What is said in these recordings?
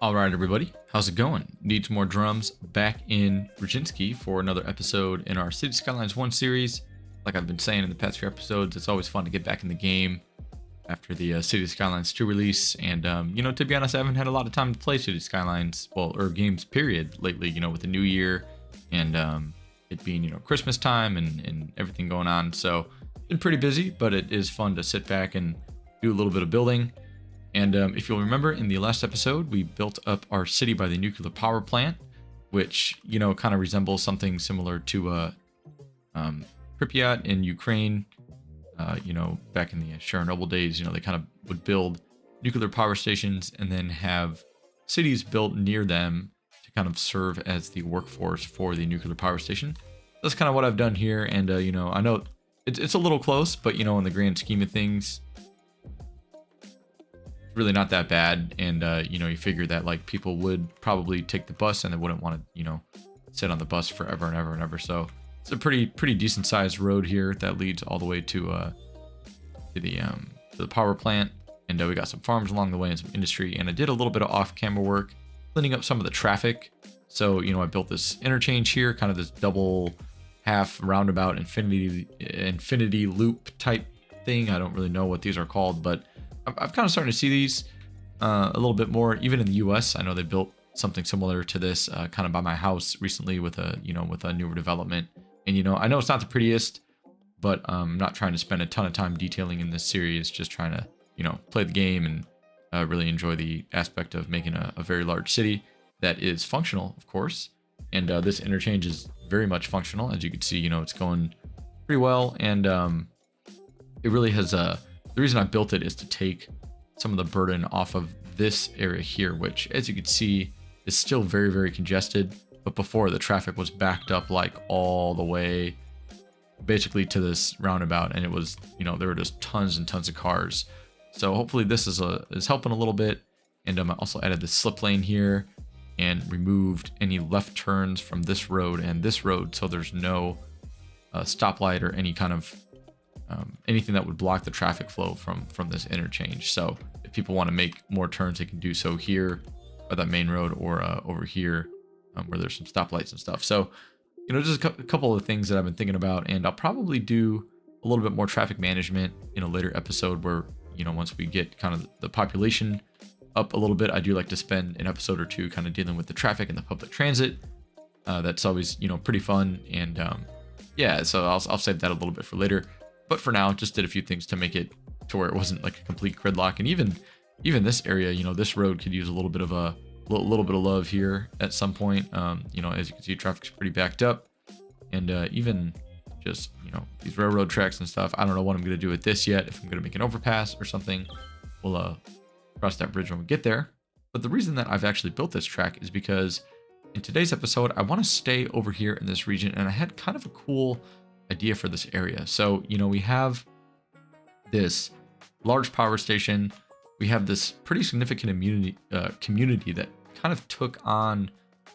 All right, everybody, how's it going? Need some more drums back in Rusinskiy for another episode in our City Skylines 1 series. Like I've been saying in the past few episodes, it's always fun to get back in the game after the City Skylines 2 release. And, to be honest, I haven't had a lot of time to play City Skylines, or games period lately, with the new year and it being, Christmas time and everything going on. So, been pretty busy, but it is fun to sit back and do a little bit of building. And if you'll remember, in the last episode, we built up our city by the nuclear power plant, which, kind of resembles something similar to Pripyat in Ukraine. Back in the Chernobyl days, they kind of would build nuclear power stations and then have cities built near them to kind of serve as the workforce for the nuclear power station. That's kind of what I've done here. And, I know it's a little close, but, in the grand scheme of things, really not that bad. And you figure that like people would probably take the bus and they wouldn't want to sit on the bus forever and ever and ever. So it's a pretty decent sized road here that leads all the way to the power plant. And we got some farms along the way and some industry, and I did a little bit of off camera work cleaning up some of the traffic. So I built this interchange here, kind of this double half roundabout infinity loop type thing. I don't really know what these are called, but I've kind of started to see these a little bit more, even in the U.S. I know they built something similar to this kind of by my house recently with a newer development. And I know it's not the prettiest, but I'm not trying to spend a ton of time detailing in this series. Just trying to play the game and really enjoy the aspect of making a very large city that is functional, of course. And this interchange is very much functional, as you can see. It's going pretty well, and it really has the reason I built it is to take some of the burden off of this area here, which, as you can see, is still very, very congested. But before, the traffic was backed up like all the way basically to this roundabout, and it was, there were just tons and tons of cars. So hopefully this is helping a little bit. And I also added the slip lane here and removed any left turns from this road and this road, so there's no stoplight or any kind of anything that would block the traffic flow from this interchange. So if people want to make more turns, they can do so here by that main road, or over here where there's some stoplights and stuff. So just a couple of things that I've been thinking about, and I'll probably do a little bit more traffic management in a later episode where once we get kind of the population up a little bit. I do like to spend an episode or two kind of dealing with the traffic and the public transit. That's always pretty fun. And yeah, so I'll save that a little bit for later. But for now, just did a few things to make it to where it wasn't like a complete gridlock. And even this area, this road could use a little bit of love here at some point. As you can see, traffic's pretty backed up, and even just these railroad tracks and stuff. I don't know what I'm gonna do with this yet. If I'm gonna make an overpass or something, we'll cross that bridge when we get there. But the reason that I've actually built this track is because in today's episode, I want to stay over here in this region, and I had kind of a cool idea for this area. So we have this large power station. We have this pretty significant community that kind of took on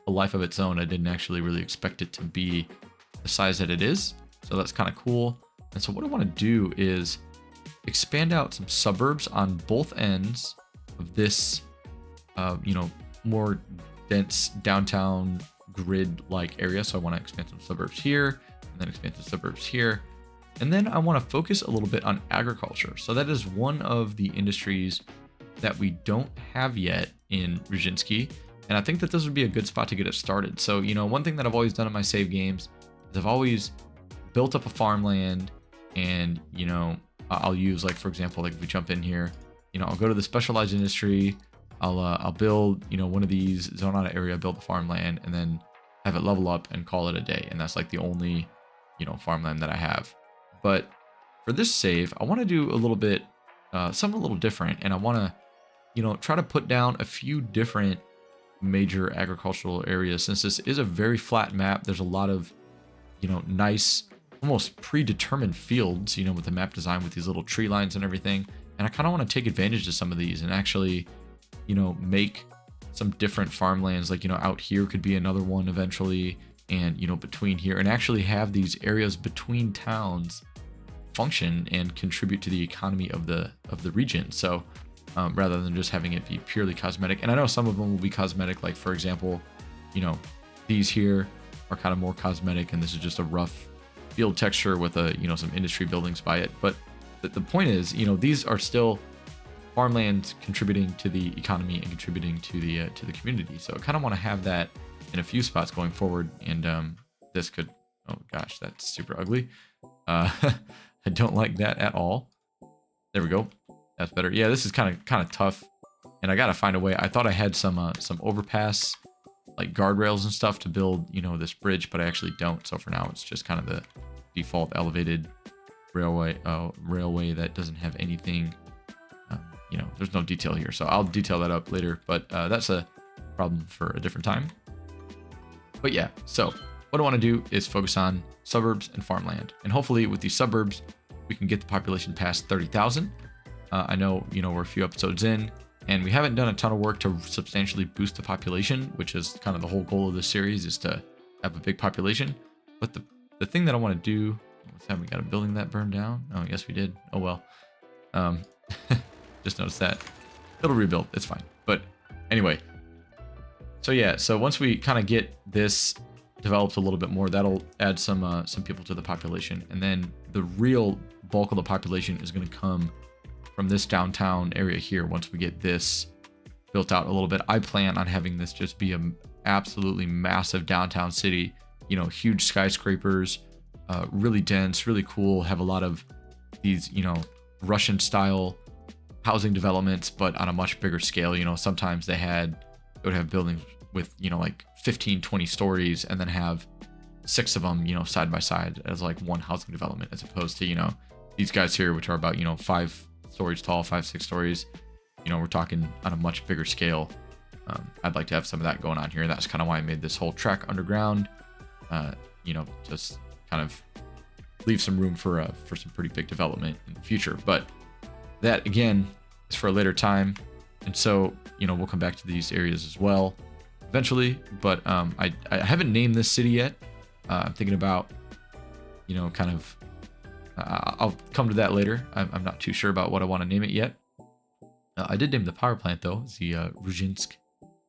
a life of its own. I didn't actually really expect it to be the size that it is, so that's kind of cool. And so what I want to do is expand out some suburbs on both ends of this more dense downtown grid-like area. So I want to expand some suburbs here, and then expand some suburbs here. And then I want to focus a little bit on agriculture. So that is one of the industries that we don't have yet in Rusinskiy. And I think that this would be a good spot to get it started. So, one thing that I've always done in my save games is I've always built up a farmland, and, I'll use, like, for example, like if we jump in here, I'll go to the specialized industry. I'll build, one of these, zone out area, build the farmland, and then have it level up and call it a day. And that's like the only, farmland that I have. But for this save, I want to do a little bit, something a little different. And I want to, try to put down a few different major agricultural areas. Since this is a very flat map, there's a lot of, nice, almost predetermined fields, with the map design with these little tree lines and everything. And I kind of want to take advantage of some of these and actually, make some different farmlands. Like, out here could be another one eventually. And, between here, and actually have these areas between towns function and contribute to the economy of the region. So rather than just having it be purely cosmetic. And I know some of them will be cosmetic, like for example, you know, these here are kind of more cosmetic, and this is just a rough field texture with a, you know, some industry buildings by it. But the point is, you know, these are still farmland contributing to the economy and contributing to the community. So I kind of want to have that in a few spots going forward. And this could, oh gosh, that's super ugly. I don't like that at all. There we go. That's better. Yeah, this is kind of tough, and I gotta find a way. I thought I had some overpass, like guardrails and stuff to build, you know, this bridge, but I actually don't. So for now, it's just kind of the default elevated railway that doesn't have anything. You know, there's no detail here, so I'll detail that up later. But that's a problem for a different time. But yeah, so what I want to do is focus on suburbs and farmland, and hopefully with these suburbs, we can get the population past 30,000. I know, you know, we're a few episodes in, and we haven't done a ton of work to substantially boost the population, which is kind of the whole goal of this series, is to have a big population. But the thing that I want to do, what's that? We got a building that burned down. Oh, yes, we did. Oh well. Just noticed that. It'll rebuild. It's fine. But anyway, so yeah. So once we kind of get this developed a little bit more, that'll add some people to the population, and then the real bulk of the population is going to come from this downtown area here. Once we get this built out a little bit, I plan on having this just be a absolutely massive downtown city. You know, huge skyscrapers, really dense, really cool. Have a lot of these, you know, Russian style housing developments, but on a much bigger scale. You know, sometimes they would have buildings with, you know, like 15, 20 stories, and then have 6 of them, you know, side by side as like one housing development, as opposed to, you know, these guys here, which are about, you know, 5 stories tall, 5, 6 stories. You know, we're talking on a much bigger scale. I'd like to have some of that going on here. And that's kind of why I made this whole track underground. You know, just kind of leave some room for some pretty big development in the future. But that again is for a later time. And so, you know, we'll come back to these areas as well eventually. But I haven't named this city yet. I'm thinking about, you know, kind of, I'll come to that later. I'm not too sure about what I want to name it yet. I did name the power plant though. It's the Rusinskiy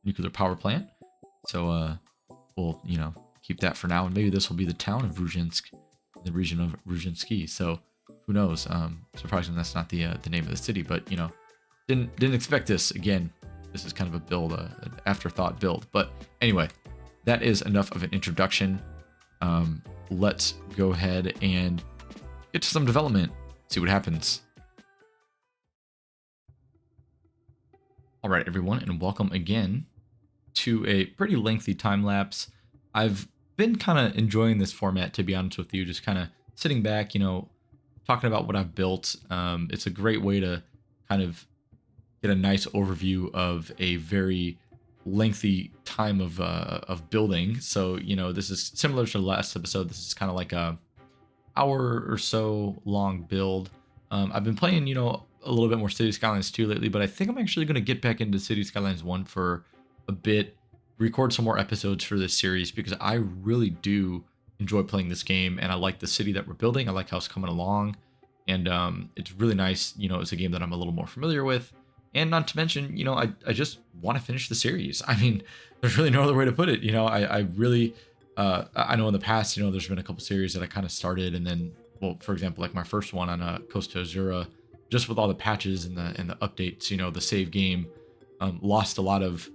nuclear power plant. So we'll, you know, keep that for now. And maybe this will be the town of Rusinskiy, the region of Rusinskiy. So who knows? Surprisingly, that's not the name of the city. But, you know, didn't expect this. Again, this is kind of a build, an afterthought build. But anyway, that is enough of an introduction. Let's go ahead and get to some development, see what happens. All right, everyone, and welcome again to a pretty lengthy time lapse. I've been kind of enjoying this format, to be honest with you, just kind of sitting back, you know, talking about what I've built. It's a great way to kind of get a nice overview of a very lengthy time of building. So, you know, this is similar to the last episode. This is kind of like a hour or so long build. I've been playing, you know, a little bit more City Skylines 2 lately, but I think I'm actually going to get back into City Skylines 1 for a bit, record some more episodes for this series, because I really do enjoy playing this game, and I like the city that we're building. I like how it's coming along, and it's really nice. You know, it's a game that I'm a little more familiar with, and not to mention, you know, I just want to finish the series. I mean, there's really no other way to put it. You know, I really, I know in the past, you know, there's been a couple series that I kind of started, and then, well, for example, like my first one on Coast to Azura, just with all the patches and the updates, you know, the save game lost a lot of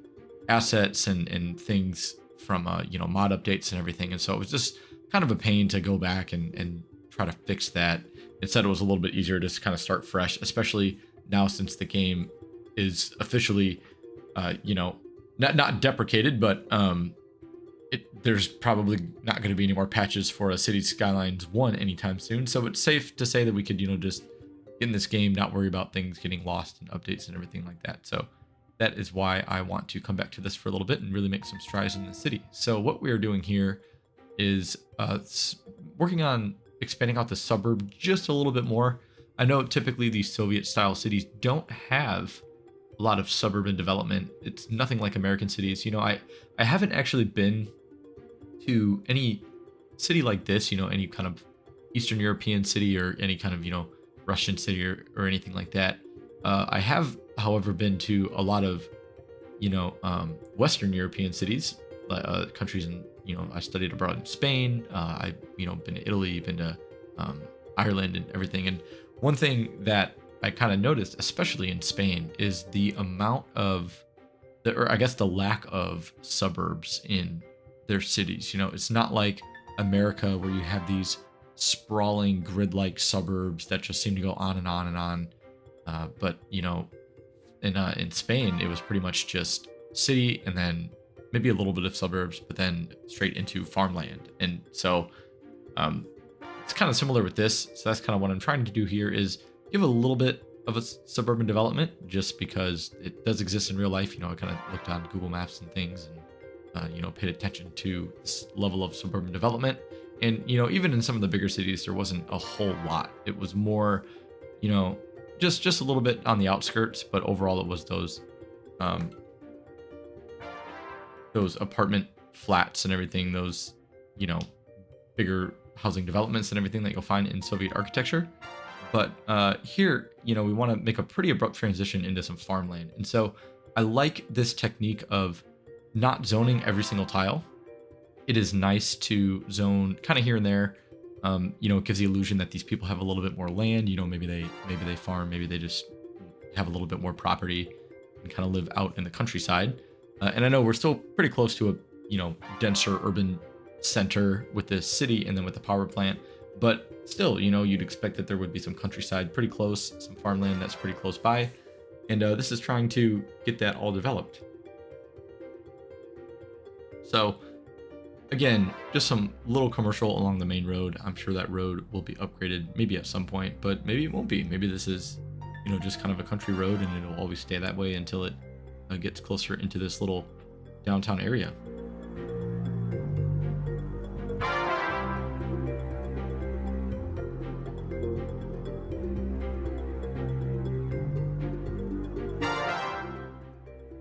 assets and things from you know, mod updates and everything, and so it was just kind of a pain to go back and try to fix that. Instead, it was a little bit easier to just kind of start fresh, especially now since the game is officially you know, not deprecated, but there's probably not going to be any more patches for a City Skylines 1 anytime soon, so it's safe to say that we could, you know, just in this game not worry about things getting lost and updates and everything like that. So that is why I want to come back to this for a little bit and really make some strides in the city. So what we are doing here is working on expanding out the suburb just a little bit more. I know typically these Soviet style cities don't have a lot of suburban development. It's nothing like American cities. You know, I haven't actually been to any city like this, you know, any kind of Eastern European city or any kind of, you know, Russian city or anything like that. I have however, been to a lot of, Western European cities, countries in, I studied abroad in Spain. I, been to Italy, been to Ireland and everything. And one thing that I kind of noticed, especially in Spain, is the amount of, or I guess the lack of suburbs in their cities. It's not like America where you have these sprawling grid-like suburbs that just seem to go on and on and on. But in Spain, it was pretty much just city and then maybe a little bit of suburbs, but then straight into farmland. And so it's kind of similar with this. So that's kind of what I'm trying to do here, is give a little bit of a suburban development, just because it does exist in real life. I kind of looked on Google Maps and things, and paid attention to this level of suburban development. And even in some of the bigger cities, there wasn't a whole lot. It was more, just a little bit on the outskirts, but overall it was those apartment flats and everything, those bigger housing developments and everything that you'll find in Soviet architecture. But here, we want to make a pretty abrupt transition into some farmland. And so I like this technique of not zoning every single tile. It is nice to zone kind of here and there. It gives the illusion that these people have a little bit more land. Maybe they farm, maybe they just have a little bit more property and kind of live out in the countryside. And I know we're still pretty close to a denser urban center with the city and then with the power plant, but still, you'd expect that there would be some countryside pretty close, some farmland that's pretty close by. And this is trying to get that all developed. So again, just some little commercial along the main road. I'm sure that road will be upgraded maybe at some point, but maybe it won't be. Maybe this is, just kind of a country road, and it'll always stay that way until it gets closer into this little downtown area.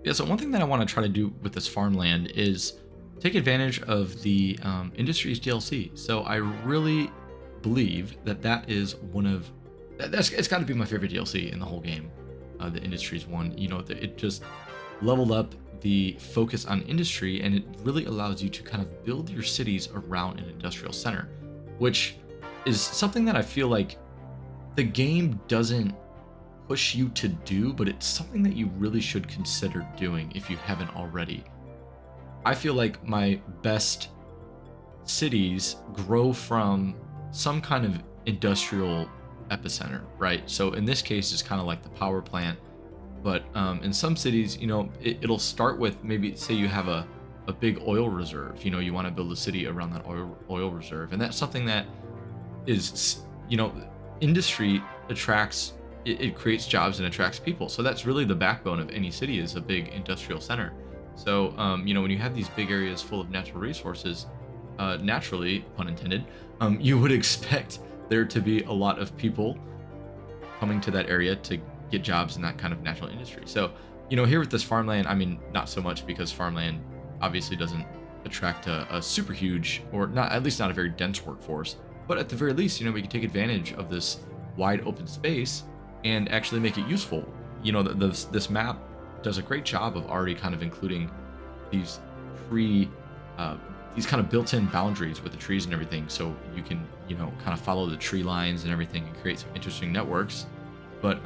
Yeah, so one thing that I want to try to do with this farmland is take advantage of the industry's DLC. So I really believe that is one of it's got to be my favorite DLC in the whole game. The industry's one. It just leveled up the focus on industry, and it really allows you to kind of build your cities around an industrial center, which is something that I feel like the game doesn't push you to do, but it's something that you really should consider doing if you haven't already. I feel like my best cities grow from some kind of industrial epicenter, right? So in this case, it's kind of like the power plant, but in some cities, it'll start with, maybe say you have a big oil reserve. You want to build a city around that oil reserve, and that's something that is, industry attracts. It creates jobs and attracts people. So that's really the backbone of any city, is a big industrial center. So, when you have these big areas full of natural resources, naturally, pun intended, you would expect there to be a lot of people coming to that area to get jobs in that kind of natural industry. So, here with this farmland, I mean, not so much, because farmland obviously doesn't attract a super huge, or not, at least not a very dense workforce. But at the very least, we can take advantage of this wide open space and actually make it useful. This map does a great job of already kind of including these these kind of built-in boundaries with the trees and everything, so you can kind of follow the tree lines and everything and create some interesting networks. But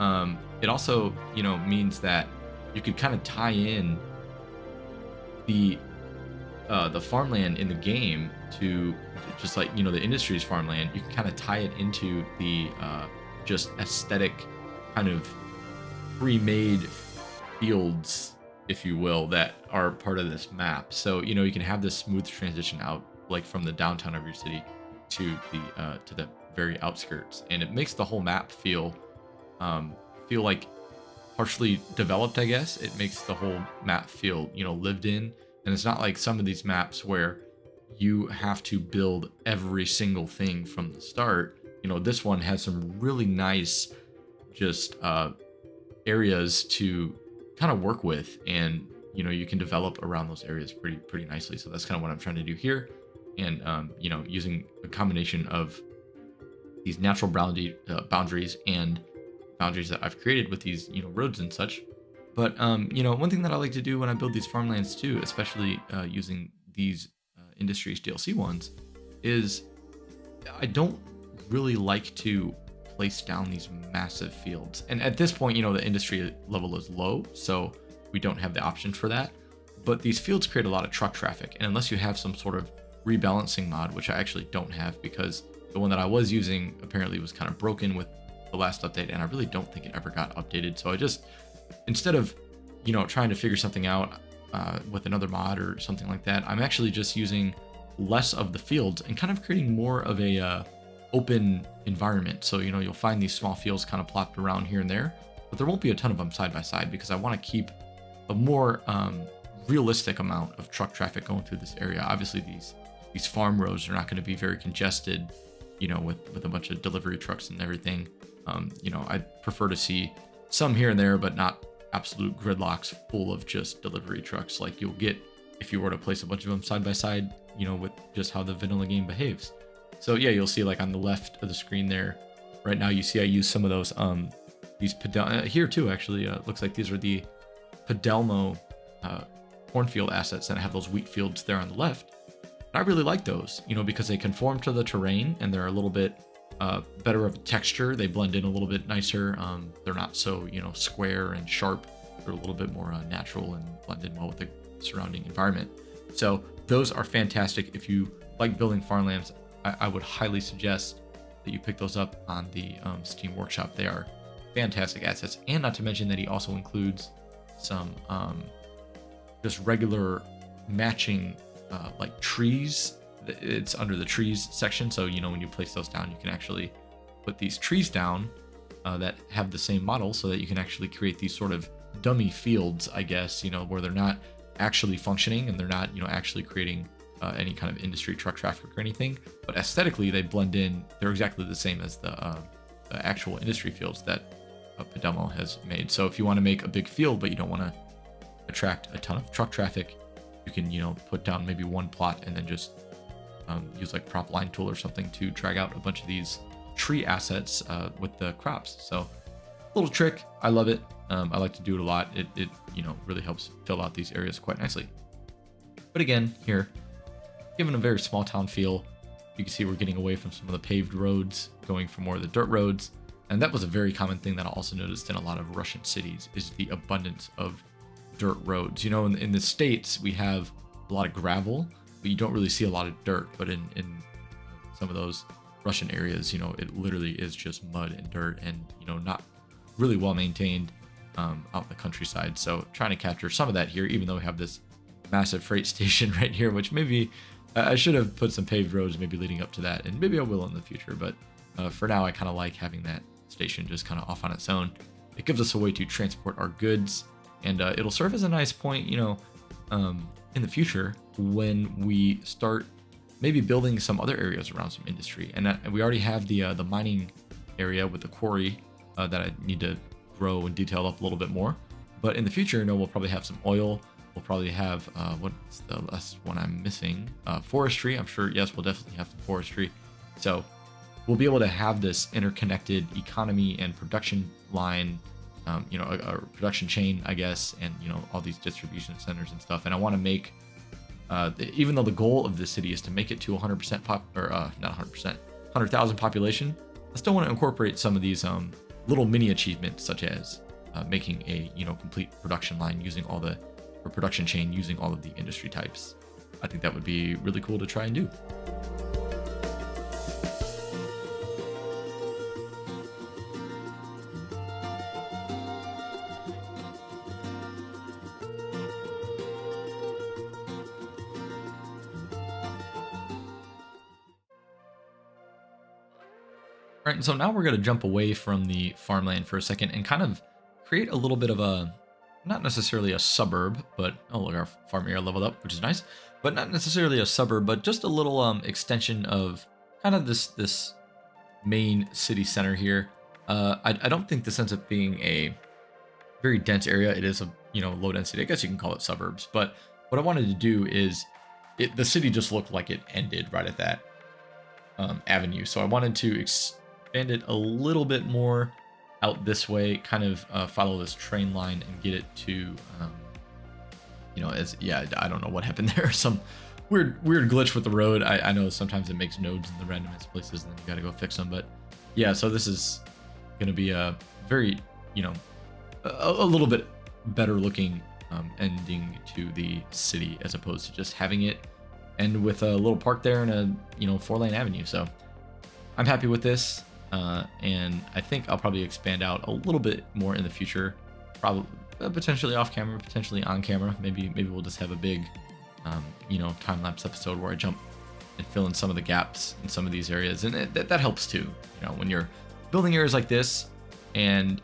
it also means that you could kind of tie in the farmland in the game to, just like the industry's farmland. You can kind of tie it into the just aesthetic kind of pre-made fields, if you will, that are part of this map. So you can have this smooth transition out, like from the downtown of your city to the very outskirts, and it makes the whole map feel like partially developed, I guess. It makes the whole map feel lived in, and it's not like some of these maps where you have to build every single thing from the start. This one has some really nice just areas to kind of work with, and you can develop around those areas pretty nicely. So that's kind of what I'm trying to do here, and using a combination of these natural boundaries and boundaries that I've created with these roads and such. But you know, one thing that I like to do when I build these farmlands too, especially using these Industries DLC ones, is I don't really like to place down these massive fields. And at this point, you know, the industry level is low, so we don't have the option for that. But these fields create a lot of truck traffic, and unless you have some sort of rebalancing mod, which I actually don't have because the one that I was using apparently was kind of broken with the last update, and I really don't think it ever got updated. So I just, instead of, you know, trying to figure something out with another mod or something like that, I'm actually just using less of the fields and kind of creating more of a open environment. So, you know, you'll find these small fields kind of plopped around here and there, but there won't be a ton of them side by side because I want to keep a more realistic amount of truck traffic going through this area. Obviously, these farm roads are not going to be very congested, you know, with a bunch of delivery trucks and everything. You know, I prefer to see some here and there, but not absolute gridlocks full of just delivery trucks like you'll get if you were to place a bunch of them side by side, you know, with just how the vanilla game behaves. So yeah, you'll see like on the left of the screen there, right now you see I use some of those, these here too, actually, looks like these are the Pedelmo cornfield assets that have those wheat fields there on the left. And I really like those, you know, because they conform to the terrain and they're a little bit better of a texture. They blend in a little bit nicer. They're not so, you know, square and sharp. They're a little bit more natural and blend in well with the surrounding environment. So those are fantastic. If you like building farmlands, I would highly suggest that you pick those up on the Steam Workshop. They are fantastic assets, and not to mention that he also includes some just regular matching like trees. It's under the trees section, so you know when you place those down, you can actually put these trees down that have the same model, so that you can actually create these sort of dummy fields, I guess, you know, where they're not actually functioning and they're not, you know, actually creating any kind of industry truck traffic or anything, but aesthetically they blend in. They're exactly the same as the actual industry fields that Pedelmo has made. So if you want to make a big field but you don't want to attract a ton of truck traffic, you can, you know, put down maybe one plot and then just use like prop line tool or something to drag out a bunch of these tree assets with the crops. So little trick, I love it. I like to do it a lot. It you know, really helps fill out these areas quite nicely. But again, here, given a very small town feel, you can see we're getting away from some of the paved roads, going for more of the dirt roads. And that was a very common thing that I also noticed in a lot of Russian cities, is the abundance of dirt roads. You know, in the States, we have a lot of gravel, but you don't really see a lot of dirt. But in some of those Russian areas, you know, it literally is just mud and dirt and, you know, not really well maintained out in the countryside. So trying to capture some of that here, even though we have this massive freight station right here, which maybe I should have put some paved roads maybe leading up to that, and maybe I will in the future. But for now, I kind of like having that station just kind of off on its own. It gives us a way to transport our goods, and it'll serve as a nice point, you know, in the future when we start maybe building some other areas around some industry. And we already have the mining area with the quarry that I need to grow and detail up a little bit more. But in the future, you know, we'll probably have some oil. We'll probably have what's the last one I'm missing? Forestry. I'm sure. Yes, we'll definitely have some forestry. So we'll be able to have this interconnected economy and production line, you know, a production chain, I guess, and, you know, all these distribution centers and stuff. And I want to make, even though the goal of this city is to make it to 100% not 100%, 100,000 population, I still want to incorporate some of these little mini achievements, such as making a, you know, complete production line using all the, or production chain using all of the industry types. I think that would be really cool to try and do. All right, and so now we're going to jump away from the farmland for a second and kind of create a little bit of a, not necessarily a suburb, but, oh look, our farm area leveled up, which is nice, but not necessarily a suburb, but just a little extension of kind of this main city center here. I don't think this ends up being a very dense area. It is a, you know, low density. I guess you can call it suburbs, but what I wanted to do is the city just looked like it ended right at that avenue. So I wanted to expand it a little bit more out this way, kind of follow this train line and get it to, I don't know what happened there. Some weird glitch with the road. I know sometimes it makes nodes in the randomest places and then you got to go fix them. But yeah, so this is going to be a very, a little bit better looking ending to the city as opposed to just having it end with a little park there and a 4-lane avenue. So I'm happy with this, and I think I'll probably expand out a little bit more in the future, probably potentially off camera, potentially on camera. Maybe we'll just have a big time lapse episode where I jump and fill in some of the gaps in some of these areas, and that helps too. When you're building areas like this, and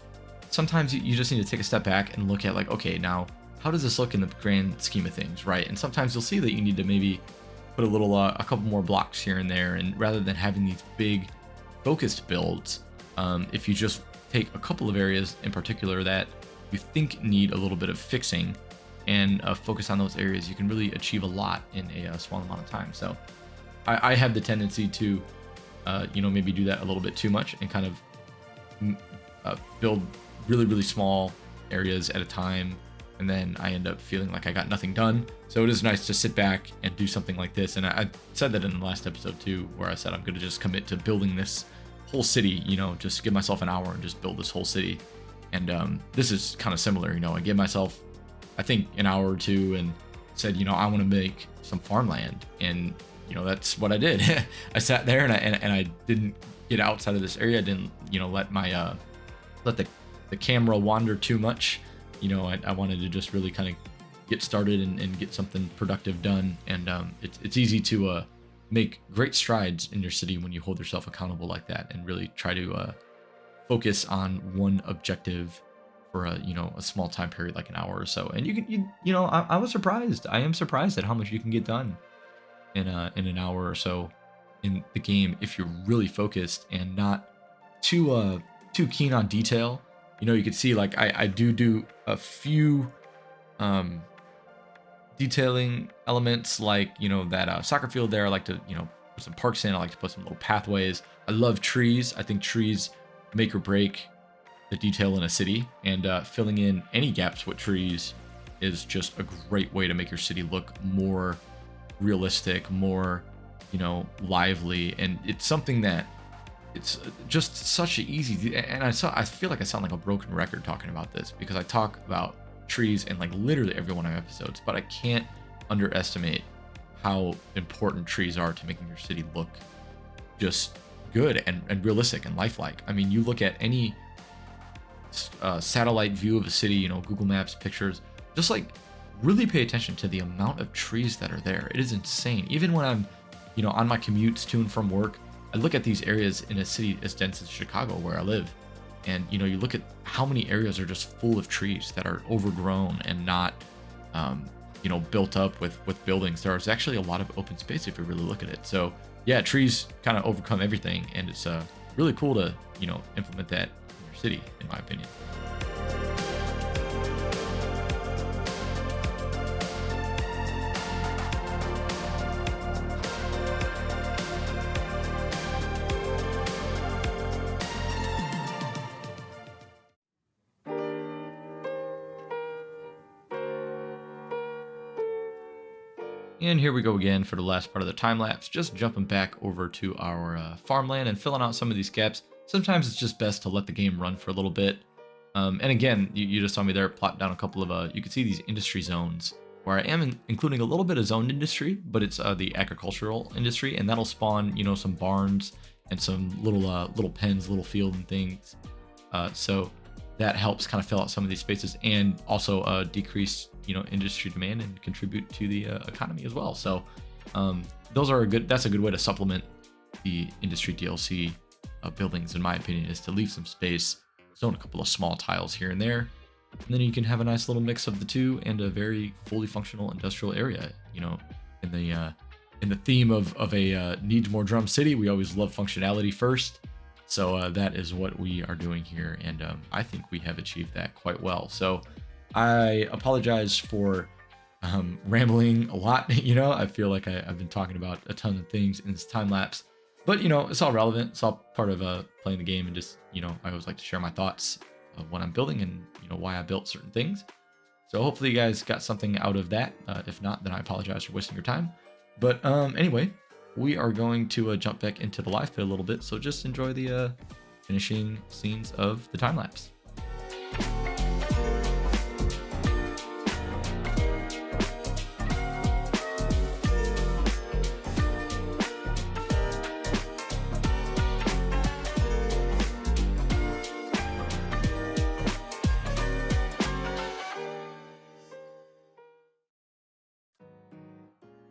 sometimes you just need to take a step back and look at like, okay, now how does this look in the grand scheme of things, right? And sometimes you'll see that you need to maybe put a couple more blocks here and there, and rather than having these big focused builds, if you just take a couple of areas in particular that you think need a little bit of fixing and focus on those areas, you can really achieve a lot in a small amount of time. So I have the tendency to maybe do that a little bit too much and kind of build really small areas at a time, and then I end up feeling like I got nothing done. So it is nice to sit back and do something like this. And I said that in the last episode too, where I said I'm going to just commit to building this whole city, just give myself an hour and just build this whole city. And this is kind of similar. I give myself, I think, an hour or two and said, I want to make some farmland. And, that's what I did. I sat there and I didn't get outside of this area. I didn't, let my, let the camera wander too much. I wanted to just really kind of get started and get something productive done. And it's easy to make great strides in your city when you hold yourself accountable like that and really try to focus on one objective for a small time period, like an hour or so. And I was surprised. I am surprised at how much you can get done in an hour or so in the game if you're really focused and not too keen on detail. You can see like I do a few detailing elements, like that soccer field there. I like to put some parks in. I like to put some little pathways. I love trees. I think trees make or break the detail in a city, and filling in any gaps with trees is just a great way to make your city look more realistic, more lively. And it's something that it's just such an easy, and I feel like I sound like a broken record talking about this, because I talk about trees in like literally every one of my episodes, but I can't underestimate how important trees are to making your city look just good and realistic and lifelike. I mean, you look at any satellite view of a city, Google Maps, pictures, just like really pay attention to the amount of trees that are there. It is insane. Even when I'm, on my commutes to and from work, I look at these areas in a city as dense as Chicago, where I live, and you look at how many areas are just full of trees that are overgrown and not, built up with buildings. There's actually a lot of open space if you really look at it. So yeah, trees kind of overcome everything, and it's really cool to implement that in your city, in my opinion. And here we go again for the last part of the time lapse, just jumping back over to our farmland and filling out some of these gaps. Sometimes it's just best to let the game run for a little bit. And again, you just saw me there plot down a couple of, you can see these industry zones where I am including a little bit of zoned industry, but it's the agricultural industry, and that'll spawn, some barns and some little pens, little field and things. So that helps kind of fill out some of these spaces, and also decrease industry demand and contribute to the economy as well. So that's a good way to supplement the industry DLC buildings, in my opinion, is to leave some space, zone a couple of small tiles here and there, and then you can have a nice little mix of the two and a very fully functional industrial area. In the theme of a needs more drum city, we always love functionality first. So that is what we are doing here, and I think we have achieved that quite well. So I apologize for rambling a lot. I feel like I've been talking about a ton of things in this time lapse, But, you know, it's all relevant. It's all part of playing the game, and just, you know, I always like to share my thoughts of what I'm building and, you know, why I built certain things. So hopefully you guys got something out of that. If not, then I apologize for wasting your time. But anyway, we are going to jump back into the live pit a little bit. So just enjoy the finishing scenes of the time lapse.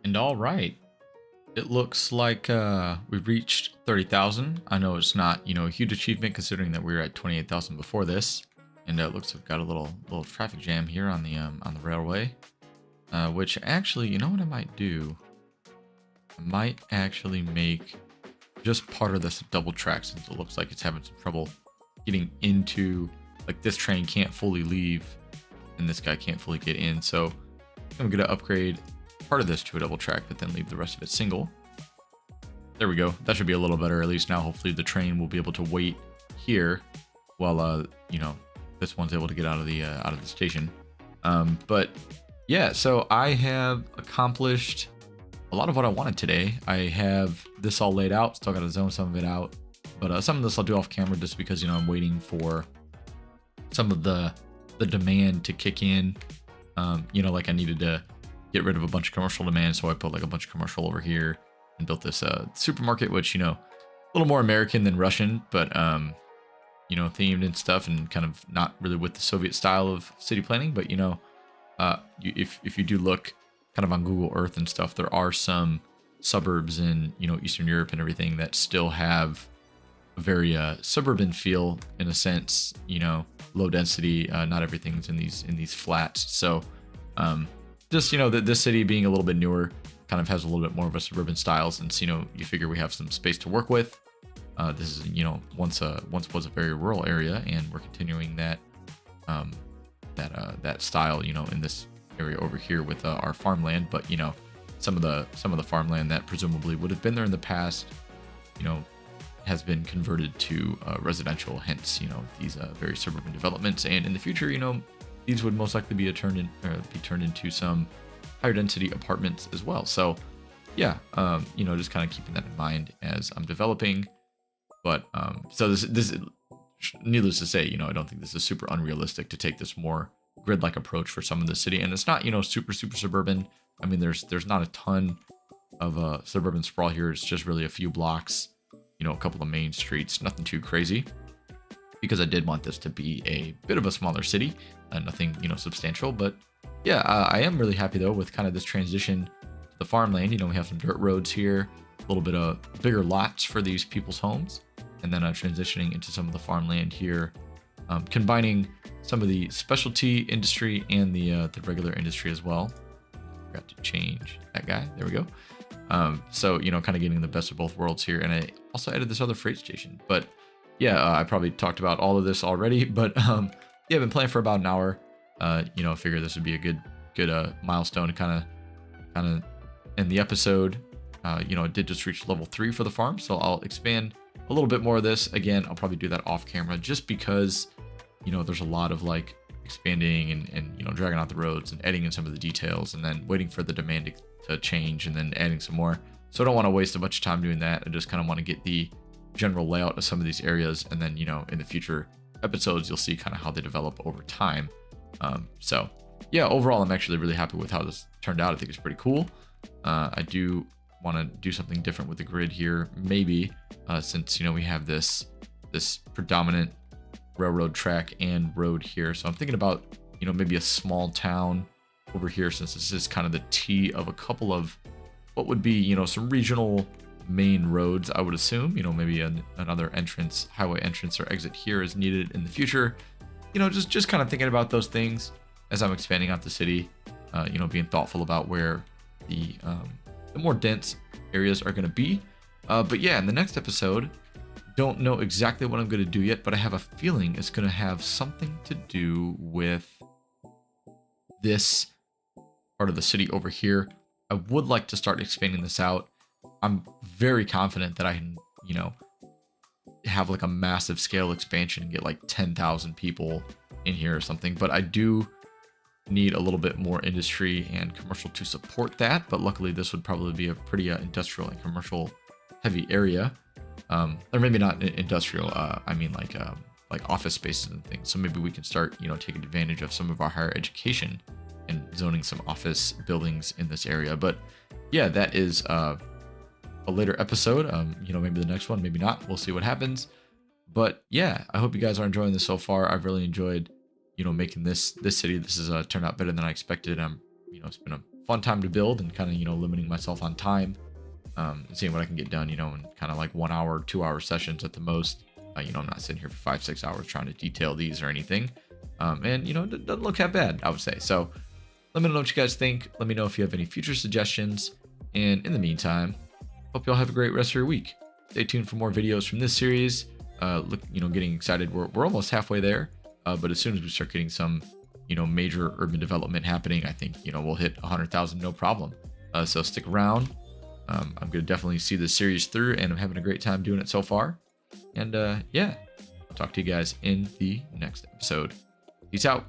And all right, it looks like we've reached 30,000. I know it's not, you know, a huge achievement considering that we were at 28,000 before this, and it looks like we've got a little traffic jam here on the railway. Which actually, you know what I might do? I might actually make just part of this a double track, since it looks like it's having some trouble getting into, like, this train can't fully leave and this guy can't fully get in. So I'm gonna upgrade part of this to a double track, but then leave the rest of it single. There we go. That should be a little better. At least now, hopefully the train will be able to wait here while you know, this one's able to get out of the station. But yeah, so I have accomplished a lot of what I wanted today. I have this all laid out. Still got to zone some of it out, but some of this I'll do off camera just because, you know, I'm waiting for some of the demand to kick in. You know, like I needed to get rid of a bunch of commercial demand, so I put like a bunch of commercial over here and built this supermarket, which, you know, a little more American than Russian, but you know, themed and stuff, and kind of not really with the Soviet style of city planning. But, you know, if you do look kind of on Google Earth and stuff, there are some suburbs in, you know, Eastern Europe and everything that still have a very suburban feel in a sense. You know, low density. Not everything's in these flats. So just, you know, this city being a little bit newer kind of has a little bit more of a suburban style, since, you know, you figure we have some space to work with. This is, you know, once was a very rural area, and we're continuing that that style, you know, in this area over here with our farmland. But, you know, some of the farmland that presumably would have been there in the past, you know, has been converted to residential. Hence, you know, these very suburban developments. And in the future, you know, these would most likely be turned into some higher density apartments as well. So yeah, you know, just kind of keeping that in mind as I'm developing. But so this needless to say, you know, I don't think this is super unrealistic to take this more grid-like approach for some of the city. And it's not, you know, super suburban. I mean, there's not a ton of suburban sprawl here. It's just really a few blocks, you know, a couple of main streets, nothing too crazy, because I did want this to be a bit of a smaller city, nothing, you know, substantial. But yeah, I am really happy though with kind of this transition to the farmland. You know, we have some dirt roads here, a little bit of bigger lots for these people's homes, and then transitioning into some of the farmland here, combining some of the specialty industry and the regular industry as well. Forgot to change that guy. There we go. So, you know, kind of getting the best of both worlds here. And I also added this other freight station. But yeah, I probably talked about all of this already. But yeah, I've been playing for about an hour. You know, I figure this would be a good milestone to kind of end the episode. You know, I did just reach level 3 for the farm, so I'll expand a little bit more of this. Again, I'll probably do that off camera, just because, you know, there's a lot of like expanding and you know, dragging out the roads and adding in some of the details, and then waiting for the demand to change, and then adding some more. So I don't want to waste a bunch of time doing that. I just kind of want to get the general layout of some of these areas, and then, you know, in the future episodes, you'll see kind of how they develop over time. So yeah, overall, I'm actually really happy with how this turned out. I think it's pretty cool. I do want to do something different with the grid here, maybe, since, you know, we have this predominant railroad track and road here. So I'm thinking about, you know, maybe a small town over here, since this is kind of the T of a couple of what would be, you know, some regional main roads, I would assume. You know, maybe another entrance, highway entrance or exit here is needed in the future. You know, just kind of thinking about those things as I'm expanding out the city. You know, being thoughtful about where the more dense areas are going to be. But yeah, in the next episode, don't know exactly what I'm going to do yet, but I have a feeling it's going to have something to do with this part of the city over here. I would like to start expanding this out. I'm very confident that I can, you know, have like a massive scale expansion and get like 10,000 people in here or something. But I do need a little bit more industry and commercial to support that. But luckily, this would probably be a pretty industrial and commercial heavy area. Or maybe not industrial. I mean like office spaces and things. So maybe we can start, you know, taking advantage of some of our higher education and zoning some office buildings in this area. But yeah, that is a later episode. You know, maybe the next one, maybe not. We'll see what happens. But yeah, I hope you guys are enjoying this so far. I've really enjoyed, you know, making this city. This has turned out better than I expected. You know, it's been a fun time to build and kind of, you know, limiting myself on time, seeing what I can get done, you know, in kind of like 1 hour, 2 hour sessions at the most. You know, I'm not sitting here for 5-6 hours trying to detail these or anything. And you know, it doesn't look that bad, I would say. So let me know what you guys think. Let me know if you have any future suggestions. And in the meantime, hope y'all have a great rest of your week. Stay tuned for more videos from this series. Look, you know, getting excited. We're almost halfway there. But as soon as we start getting some, you know, major urban development happening, I think, you know, we'll hit 100,000 no problem. So stick around. I'm going to definitely see this series through, and I'm having a great time doing it so far. And yeah, I'll talk to you guys in the next episode. Peace out.